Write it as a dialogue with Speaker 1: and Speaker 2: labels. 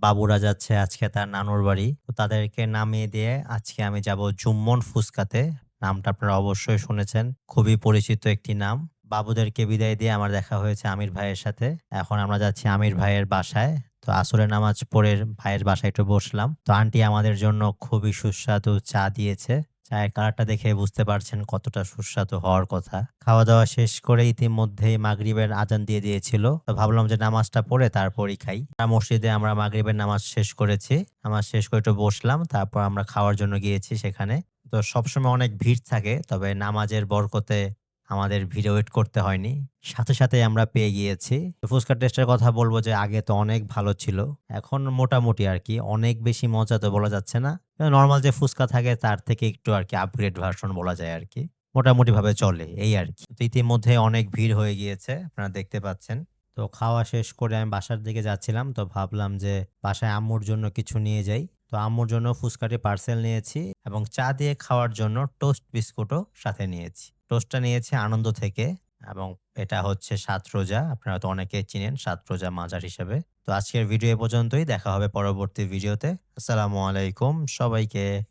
Speaker 1: বাবুরা যাচ্ছে আজকে তার নানুর বাড়ি। তো তাদেরকে নামিয়ে দিয়ে আজকে আমি যাব জুম্মন ফুচকাতে। নামটা আপনারা অবশ্যই শুনেছেন। খুবই পরিচিত একটি নাম। বাবুদেরকে বিদায় দিয়ে আমার দেখা হয়েছে আমির ভাইয়ের সাথে। এখন আমরা যাচ্ছি আমির ভাইয়ের বাসায়। তো আসরের নামাজ পড়ে ভাইয়ের বাসায় একটু বসলাম। তো আন্টি আমাদের জন্য খুবই সুস্বাদু চা দিয়েছে। চায়ের কালারটা দেখে বুঝতে পারছেন কতটা সুস্বাদু হওয়ার কথা। খাওয়া-দাওয়া শেষ করে ইতিমধ্যেই মাগরিবের আজান দিয়ে দিয়েছিল। তো ভাবলাম যে নামাজটা পড়ে তারপরই খাই। মসজিদে আমরা মাগরিবের নামাজ শেষ করেছি। নামাজ শেষ করে একটু বসলাম। তারপর আমরা খাওয়ার জন্য গিয়েছি সেখানে। তো সবসময় অনেক ভিড় থাকে। তবে নামাজের বরকতে আমাদের ভিড়ে ওয়েট করতে হয়নি। সাথে সাথেই আমরা পেয়ে গিয়েছি। তো ফুচকার টেস্টের কথা বলব যে আগে তো অনেক ভালো ছিল। এখন মোটামুটি আরকি। অনেক বেশি মজা তো বলা যাচ্ছে না। নরমাল যে ফুচকা থাকে তার থেকে একটু আরকি আপগ্রেড ভার্সন বলা যায় আরকি। মোটামুটিভাবে চলে এই আরকি। তো ইতিমধ্যে অনেক ভিড় হয়ে গিয়েছে। আপনারা দেখতে পাচ্ছেন। তো খাওয়া শেষ করে আমি বাসার দিকে যাচ্ছিলাম। তো ভাবলাম যে বাসায় আম্মুর জন্য কিছু নিয়ে যাই। তো আম্মুর জন্য ফুচকাটি পার্সেল নিয়েছি এবং চা দিয়ে খাওয়ার জন্য টোস্ট বিস্কুটও সাথে নিয়েছি। টোস্টটা নিয়েছি আনন্দ থেকে এবং এটা হচ্ছে সাত রোজা। আপনারা তো অনেকেই চিনেন সাত রোজা মাজার হিসেবে। তো আজকের ভিডিও এ পর্যন্তই। দেখা হবে পরবর্তী ভিডিওতে। আসসালামু আলাইকুম সবাইকে।